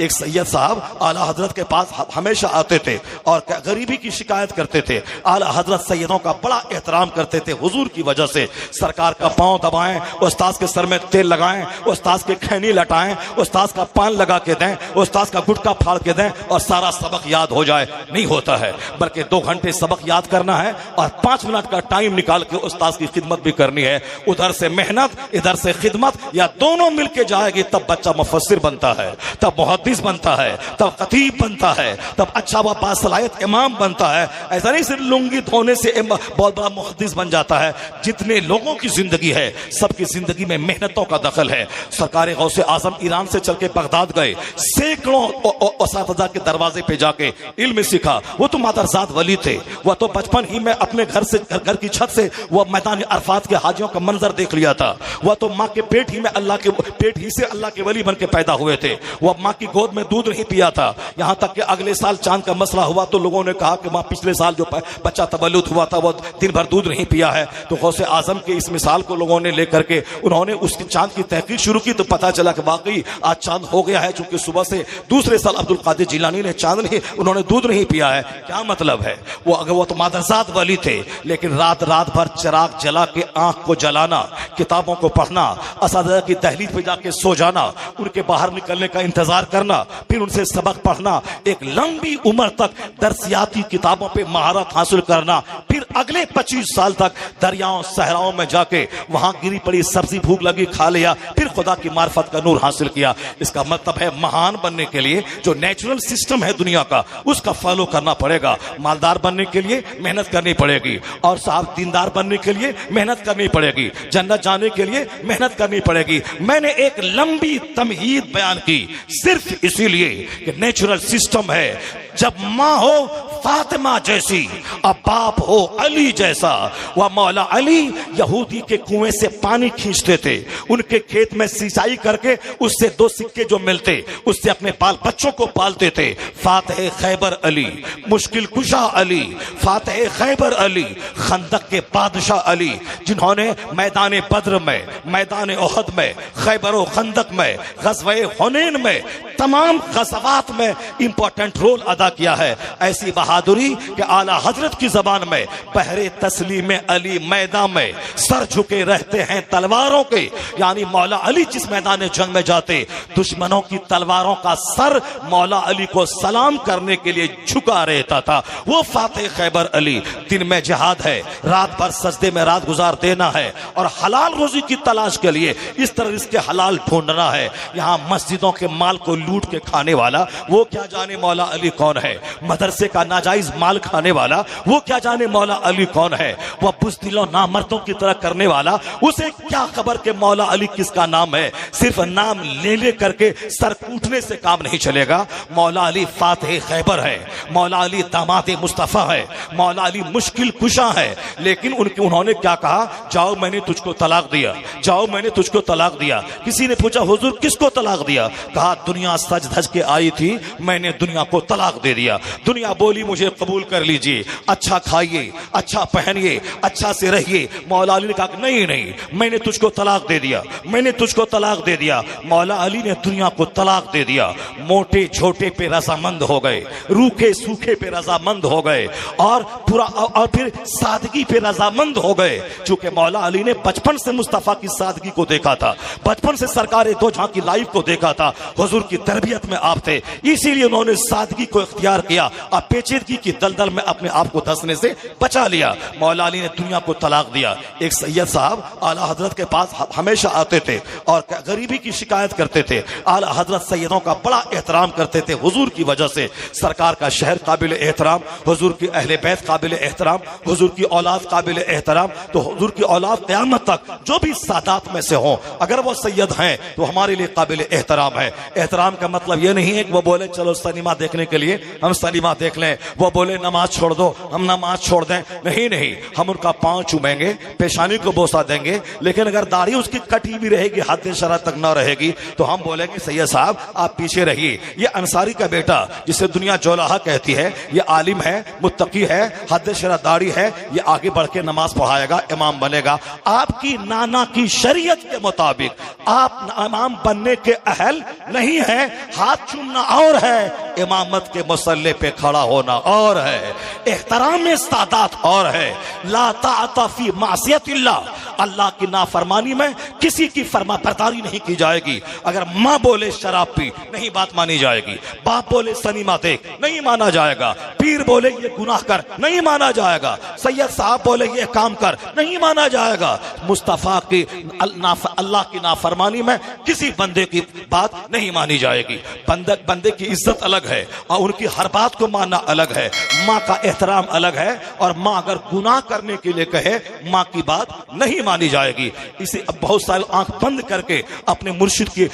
एक सैयद साहब आला हजरत के पास हमेशा आते थे और गरीबी की शिकायत करते थे। आला हजरत सैयदों का बड़ा एहतराम करते थे हुजूर की वजह से। सरकार का पांव दबाएं, उस्ताद के सर में तेल लगाएं, उस्ताद के खैनी लटाएं, उस्ताद का पान लगा के दें, उस्ताद का गुटका फाड़ के दें और सारा सबक याद हो जाए। नहीं होता है, बल्कि 2 घंटे सबक याद करना है और 5 मिनट का टाइम निकाल के उस्ताद की खिदमत भी करनी है। उधर से मेहनत, इधर से खिदमत, या दोनों मिलके जाएगी तब बच्चा मुफस्सिर बनता है, तब मुहद्दिस बनता है, तब खतीब बनता है, तब अच्छा व बासलाहियत इमाम बनता है। ऐसा नहीं सिर्फ लुंगी धोने से बहुत बड़ा मुहद्दिस बन जाता है। जितने लोगों की जिंदगी है, सबकी जिंदगी में मेहनतों का दखल है। सरकार गौसे आजम ईरान से चल के बगदाद गए, सैकड़ों उस्ताद के दरवाजे पे जाके इल्म सीखा। वो तो मादरजात वली थे, वह तो बचपन ही में अपने घर की छत से वह मैदान अरफात के हाजियों का मंजर देख लिया था। वह तो माँ के पेट ही से अल्लाह के वली बन के पैदा हुए थे। वह माँ की गोद में दूध नहीं पिया था, यहाँ तक कि अगले साल चांद का मसला हुआ तो लोगों ने कहा कि माँ पिछले साल जो बच्चा तबल्लुद हुआ था वो दिन भर दूध नहीं पिया है। तो गौसे आजम के इस मिसाल को लोगों ने लेकर के उन्होंने उसकी चांद की तहकीक शुरू की, तो पता चला कि वाकई आज चांद हो गया है। चूंकि सुबह से दूसरे साल अब्दुल कादिर जिलानी ने चांद नहीं, उन्होंने दूध नहीं पिया है। क्या मतलब है? वो तो मादरजात वाली थे, लेकिन रात भर चिराग जला के आंख को जलाना, किताबों को पढ़ना, असातिज़ा की दहलीज पे जाके सो जाना, उनके बाहर निकलने का इंतजार करना, फिर उनसे सबक पढ़ना, एक लंबी उम्र तक दरसियाती किताबों पे महारत हासिल करना, फिर अगले 25 साल तक दरियाओं सहराओं में जाके वहां गिरी पड़ी सब्जी भूख लगी खा लिया, फिर खुदा की मार्फत का नूर हासिल किया। इसका मतलब है महान बनने के लिए जो नेचुरल सिस्टम है दुनिया का, उसका फॉलो करना पड़ेगा। मालदार बनने के लिए मेहनत करनी पड़ेगी, और साहब दीनदार बनने के लिए मेहनत करनी पड़ेगी, जन्नत जाने के लिए मेहनत करनी पड़ेगी। मैंने एक लंबी तमहीद बयान की सिर्फ इसीलिए कि नेचुरल सिस्टम है। जब माँ हो फातिमा जैसी और बाप हो अली जैसा। वह मौला अली यहूदी के कुएं से पानी खींचते थे, उनके खेत में सिंचाई करके उससे 2 सिक्के जो मिलते उससे अपने बाल बच्चों को पालते थे। फातिह खैबर अली, मुश्किल कुशा अली, फातिह खैबर अली, खंदक के बादशाह अली, जिन्होंने मैदान बद्र में, मैदान ओहद में, खैबर व खंदक में, ग़ज़वे हुनैन में, तमाम ग़ज़वात में इंपॉर्टेंट रोल अदा किया है। ऐसी बहादुरी कि आला हजरत की जबान में बहरे तस्लीम अली मैदान में सर झुके रहते हैं तलवारों के, यानी मौला अली जिस मैदान जंग में जाते दुश्मनों की तलवारों का सर मौला अली को सलाम करने के लिए झुका रहता था। वो फातिह खैबर अली। दिन में जिहाद है, रात भर सजदे में रात गुजार देना है और हलाल रोजी की तलाश के लिए इस तरह इसके हलाल ढूंढना है। यहाँ मस्जिदों के माल को लूट के खाने वाला वो क्या जाने मौला अली कौन है, मदरसे का नाजायज माल खाने वाला वो क्या जाने मौला अली कौन है, वह बुज़दिलों नामर्दों की तरह करने वाला उसे क्या खबर के मौला अली किसका नाम है। सिर्फ नाम ले करके सर कूटने से काम नहीं चलेगा। मौला अली फातिह खैबर है, मौला अली दामाद मुस्तफा है, मौला अली मुश्किल कुशा है। लेकिन उन्होंने क्या कहा, जाओ मैंने तुझको तलाक दिया, जाओ मैंने तुझको तलाक दिया। किसी ने पूछा हुजूर किसको तलाक दिया? कहा दुनिया सज धज के आई थी, मैंने दुनिया को तलाक दे दिया। दुनिया बोली मुझे कबूल कर लीजिए, अच्छा खाइए, अच्छा पहनिए, अच्छा से रहिए। मौला अली ने कहा नहीं नहीं, मैंने तुझको तलाक दे दिया, मैंने तुझको तलाक दे दिया। मौला अली ने दुनिया को तलाक दे दिया। मोटे छोटे पे रजामंद हो गए, रूखे सूखे पे रजामंद हो गए और फिर सादगी पे रजामंद हो गए। चूंकि मौला अली ने बचपन से मुस्तफा की सादगी को देखा था, बचपन से सरकार दो जहां की लाइफ को देखा था, हुजूर की तरबियत में आप थे, इसीलिए उन्होंने सादगी को इख्तियार किया और पेचीदगी की दलदल में अपने आप को धंसने से बचा लिया। मौला अली ने दुनिया को तलाक दिया। एक सैयद साहब आला हजरत के पास हमेशा आते थे और गरीबी की शिकायत करते थे। आला हजरत सैयदों का बड़ा एहतराम करते थे हुजूर की वजह से। सरकार का शहर काबिल एहतराम, हुजूर की अहले बैत काबिल एहतराम, हुजूर की औलाद काबिल एहतराम। तो हुजूर की औलाद क़यामत तक जो भी सादात में से हों, अगर वो सैयद हैं तो हमारे लिए काबिल एहतराम है। एहतराम का मतलब ये नहीं है कि वो बोले चलो सिनेमा देखने के लिए लिए हम सलीमा देख लें, वो बोले नमाज छोड़ दो, हम नमाज छोड़ दें? नहीं नहीं, हम उनका पांव चूमेंगे, पेशानी को बोसा देंगे, लेकिन अगर दाढ़ी उसकी कटी भी रहेगी, हद शरा तक ना रहेगी, तो हम बोलेंगे सैयद साहब आप पीछे रहिए। ये अंसारी का बेटा जिसे दुनिया जोलाहा कहती है, ये आलिम है, मुत्तकी है, हद शरा दाढ़ी है, ये आगे बढ़ के नमाज पढ़ाएगा, इमाम बनेगा। आपकी नाना की शरीयत के मुताबिक आप इमाम बनने के अहल नहीं है। हाथ चूमना और है, इमामत के मुसल्ले पे खड़ा होना और है, एहतराम सादात और है। ला ताअता फी मासियतिल्लाह, अल्लाह की नाफरमानी में किसी की फरमा बरदारी नहीं की जाएगी। अगर माँ बोले शराब पी, नहीं बात मानी जाएगी। बाप बोले सनीमा देख, नहीं माना जाएगा। पीर बोले ये गुनाह कर, नहीं माना जाएगा। सैयद साहब बोले ये काम कर, नहीं माना जाएगा। मुस्तफा की अल्लाह की नाफरमानी में किसी बंदे की बात नहीं मानी जाएगी। बंदे की इज्जत अलग है और उनकी हर बात को मानना अलग है। माँ का एहतराम अलग है, और माँ अगर गुनाह करने के लिए कहे, माँ की बात नहीं मानी जाएगी। इसे अब बहुत सारे आंख बंद करके अपने मुर्शिद के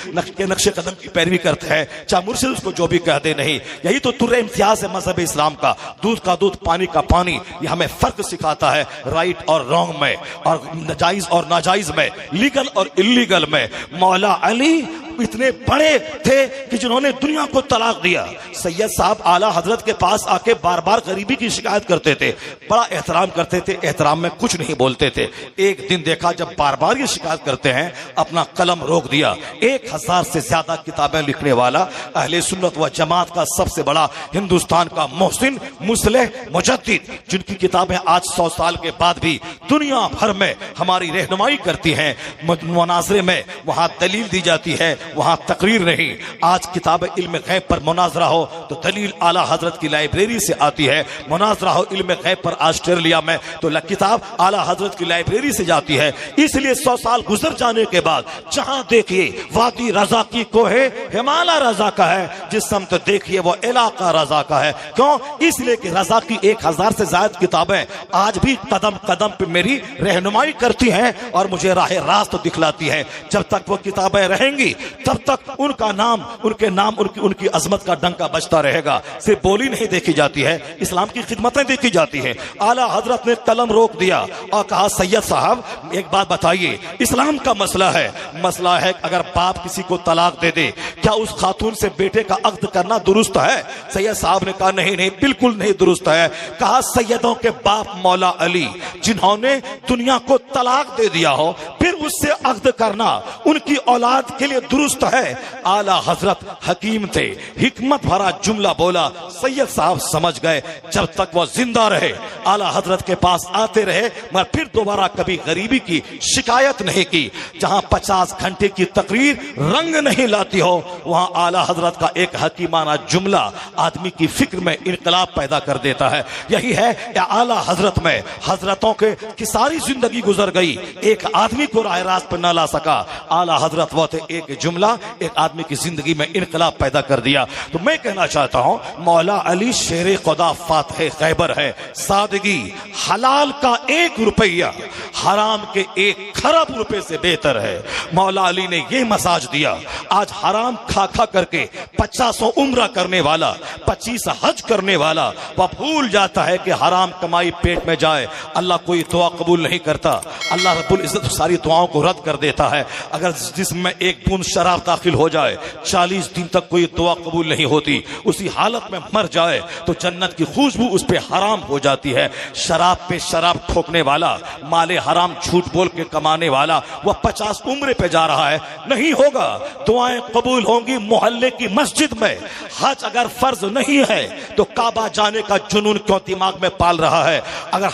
नक्शे कदम की पैरवी करते हैं, चाहे मुर्शिद उसको जो भी कह दे। नहीं, यही तो तुर्रे इम्तियाज है मजहब इस्लाम का। दूध का दूध, पानी का पानी, ये हमें फर्क सिखाता है राइट और रॉन्ग में, और जायज और नाजायज में, लीगल और इल्लीगल में। मौला अली इतने बड़े थे कि जिन्होंने दुनिया को तलाक दिया। सैयद साहब आला हजरत के पास आके बार बार गरीबी की शिकायत करते थे, बड़ा एहतराम करते थे, एहतराम में कुछ नहीं बोलते थे। एक दिन देखा जब बार बार ये शिकायत करते हैं, अपना कलम रोक दिया। 1000 से ज्यादा किताबें लिखने वाला, अहले सुन्नत व जमात का सबसे बड़ा, हिंदुस्तान का मोहसिन, मुस्लिह, मुजद्दिद, जिनकी किताबें आज 100 साल के बाद भी दुनिया भर में हमारी रहनुमाई करती हैं। मुनाजरे में वहां दलील दी जाती है, वहां तकरीर नहीं। आज किताब इल्म गैब पर मुनाजरा हो तो दलील आला हजरत की लाइब्रेरी से आती है। मुनाजरा हो इल्म गैब पर ऑस्ट्रेलिया में तो किताब आला हजरत की लाइब्रेरी से जाती है। इसलिए 100 साल गुजर जाने के बाद जहां देखिए वादी रजा की कोहे हिमालय रजा का है, जिस समत देखिए वो इलाका रजा का है। क्यों? इसलिए कि रजा की 1000 से ज्यादा किताबें आज भी कदम कदम पे मेरी रहनुमाई करती हैं और मुझे राह रास्त दिखलाती हैं। जब तक वो किताबें रहेंगी तब तक उनका नाम, उनके नाम, उनकी अजमत का डंका बजता रहेगा। सिर्फ बोली नहीं देखी जाती है, इस्लाम की खिदमतें देखी जाती हैं। आला हजरत ने कलम रोक दिया और कहा सैयद साहब एक बात बताइए, इस्लाम का मसला है अगर बाप किसी को तलाक दे दे, क्या उस खातून से बेटे का अक्द करना दुरुस्त है? सैयद साहब ने कहा नहीं नहीं, बिल्कुल नहीं दुरुस्त है। कहा सैयदों के बाप मौला अली, जिन्होंने दुनिया को तलाक दे दिया हो, फिर उससे अक्द करना उनकी औलाद के लिए दुरुस्त है। आला हजरत हकीम थे, हिकमत भरा जुमला बोला, सैयद साहब समझ गए। जब तक वो जिंदा रहे आला हजरत के पास आते रहे, मगर फिर दोबारा कभी गरीबी की शिकायत नहीं की। जहां 50 घंटे की तकरीर रंग नहीं लाती हो, वहां आला हजरत का एक हकीमाना जुमला आदमी की फिक्र में इनकलाब पैदा कर देता है। यही है आला हजरत में हजरतों की सारी जिंदगी गुजर गई, एक आदमी को राह रास्त पर न ला सका। आला हजरत वो थे, एक जुमला एक आदमी की जिंदगी में इनकलाब पैदा कर दिया। तो मैं कहना चाहता हूं मौला अली शेरे खुदा फातह खैबर है। सादगी, हलाल का 1 रुपया हराम के 1 खरब रुपए से बेहतर है। मौला अली ने यह मसाज दिया। आज हराम खा खा करके 50 उम्र करने वाला, 25 हज करने वाला, वह भूल जाता है कि हराम कमाई पेट में जाए अल्लाह कोई दुआ कबूल नहीं करता। अल्लाह रब्बुल इज्जत सारी दुआओं को रद्द कर देता है। अगर जिसमें एक बूंद शराब दाखिल हो जाए, 40 दिन तक कोई दुआ कबूल नहीं होती, उसी हालत में मर जाए तो जन्नत की खुशबू उस पे हराम हो जाती है। शराब पे शराब ठोकने वाला, माले हराम झूठ बोल के कमाने वाला, वह 50 उम्र पे जा रहा है, नहीं होगा। दुआएं कबूल होंगी मोहल्ले की मस्जिद में। हज अगर फर्ज नहीं है तो काबा जाने का जुनून क्यों दिमाग में पाल रहा है? अगर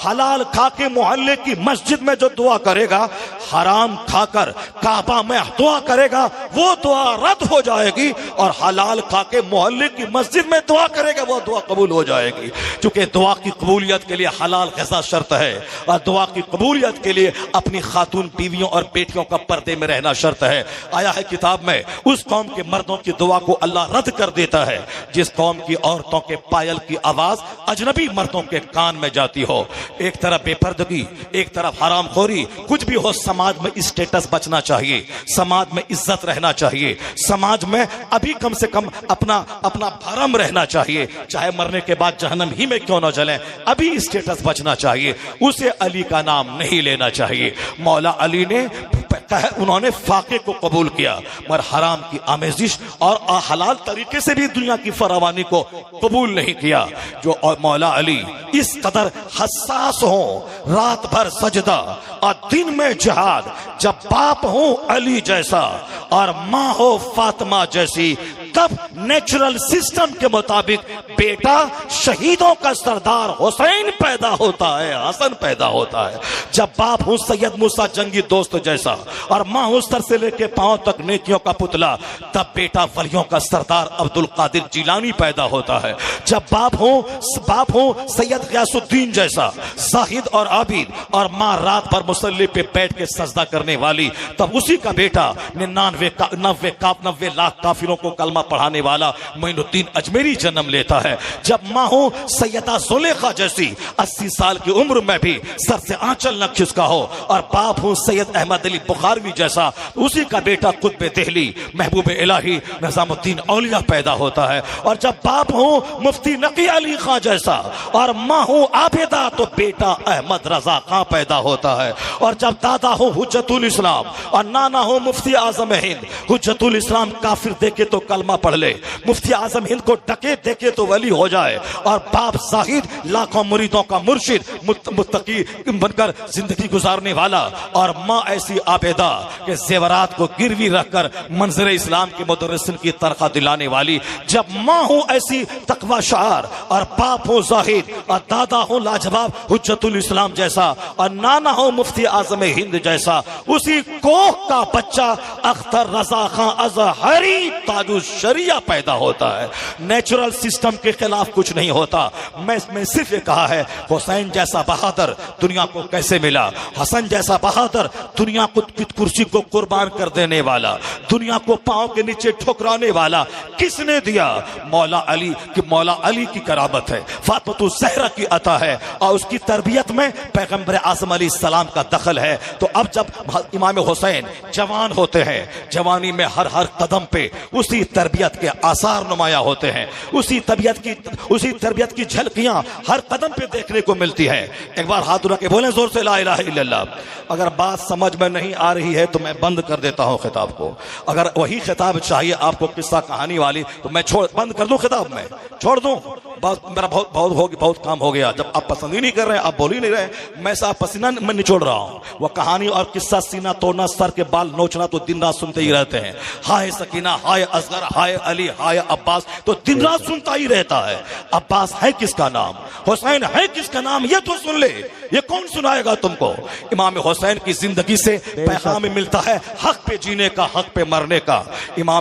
हलाल खा के मोहल्ले की मस्जिद में जो दुआ करेगा, हराम खाकर काबा में दुआ करेगा, वो दुआ रद्द हो जाएगी। और हलाल खा के मोहल्ले की मस्जिद में दुआ करेगा, वो दुआ कबूल हो जाएगी। क्योंकि दुआ की कबूलियत के लिए हलाल ग़िज़ा शर्त है, और दुआ की कबूलियत के लिए अपनी खातून बीवियों और बेटियों का पर्दे में रहना शर्त है। आया है किताब में, उस कौम के मर्दों की दुआ को अल्लाह रद्द कर देता है जिस कौम की औरतों के पायल की आवाज अजनबी मर्दों के कान में जाती हो। एक तरफ बेपर्दगी, एक तरफ हरामखोरी, कुछ भी हो समाज में स्टेटस बचना चाहिए। समाज में इज्जत रहना चाहिए, समाज में अभी कम से कम अपना भरम रहना चाहिए, चाहे मरने के बाद जहन्नम ही में क्यों न जले, अभी स्टेटस बचना चाहिए, उसे अली का नाम नहीं लेना चाहिए। मौला अली ने उन्होंने फाके को कबूल किया, मगर हराम की आमेजिश और हलाल तरीके से भी दुनिया की फरावानी को कबूल नहीं किया। जो और मौला अली इस कदर हसास हो, रात भर सजदा और दिन में जिहाद, जब बाप हो अली जैसा और माँ हो फातिमा जैसी, तब नेचुरल सिस्टम के मुताबिक बेटा शहीदों का सरदार हुसैन पैदा होता है, हसन पैदा होता है। जब बाप हूं सैयद मूसा जंगी दोस्त जैसा और माँ हूं सर से लेके पांव तक नेकियों का पुतला, तब बेटा वलियों का सरदार अब्दुल कादिर जिलानी पैदा होता है। जब बाप हो सैयद गयासुद्दीन जैसा जाहिद और आबिद और माँ रात भर मुसल्ले पे बैठ के सजदा करने वाली, तब उसी का बेटा 99 लाख काफिरों को कलमा पढ़ाने वाला मोइनुद्दीन अजमेरी जन्म लेता है। जब माँ हो सैयदा जुलेखा जैसी 80 साल की उम्र में भी सर से आंचल न खिसका हो, और बाप हो सैयद अहमद अली बुखारवी जैसा, उसी का बेटा कुतुब दिल्ली महबूब इलाही निजामुद्दीन औलिया पैदा होता है। और जब बाप हो मुफ्ती नकी अली खां जैसा और माँ हो आबिदा, तो बेटा अहमद रजा खां पैदा होता है। और जब दादा हो हुज्जतुल इस्लाम और नाना हो मुफ्ती आजम हिंद, हुज्जतुल इस्लाम काफिर देखे तो कलमा पढ़ ले, मुफ्ती आजम हिंद को डके देखे तो वली हो जाए, और बाप जाहिद लाखों मुरीदों का मुर्शिद मुत्तकी बनकर जिंदगी गुजारने वाला, और माँ ऐसी आबेदा के जेवरात को गिरवी रखकर मंजर इस्लाम के मुदर्रिसिन की तरखा दिलाने वाली। जब माँ हो ऐसी तकवा शार और बाप हो जाहिद और दादा हो लाजवाब हुज्जतुल इस्लाम जैसा और नाना हो मुफ्ती आजम हिंद जैसा, उसी कोह का बच्चा अख्तर रजा खां अजहरी ताजुश शरिया पैदा होता है। नेचुरल सिस्टम के खिलाफ कुछ नहीं होता। मैं सिर्फ ये कहा है, हुसैन जैसा बहादुर दुनिया को कैसे मिला, हसन जैसा बहादुर दुनिया को कुर्सी को कुर्बान कर देने वाला, दुनिया को पांव के नीचे ठुकराने वाला किसने दिया? मौला अली की करामत है, फातिमा ज़हरा की अता है, और उसकी तरबियत में पैगंबर आज़म अलैहिस्सलाम का दखल है। तो अब जब इमाम हुसैन जवान होते हैं, जवानी में हर कदम पे उसी तरबियत के आसार नुमाया होते हैं, उसी तरबियत की झलकियां हर कदम पे देखने को मिलती है। एक बार हाथ उठा के बोलें जोर से ला इलाहा इल्लल्लाह। अगर बात समझ में नहीं आ रही है तो मैं बंद कर देता हूं खिताब को। अगर वही खिताब चाहिए आपको किस्सा कहानी वाली, तो मैं बंद कर दूं खिताब, में छोड़ दूं। बस मेरा बहुत काम हो गया। जब आप पसंद ही नहीं कर रहे, आप बोल ही नहीं रहे, मैं साहब पसीना मैं निचोड़ रहा हूं। वह कहानी और किस्सा सीना तोड़ना, सर के बाल नोचना तो दिन रात सुनते ही रहते हैं। हाय सकीना, हाय असगर, हाय अली, हाय अब्बास, तो दिन रात सुनता ही रहता है। अब्बास है किसका नाम, हुसैन है किसका नाम, ये तो सुन ले। ये कौन सुनाएगा तुमको? इमाम हुसैन की जिंदगी से पैगाम मिलता है हक पे जीने का, हक पे मरने का। इमाम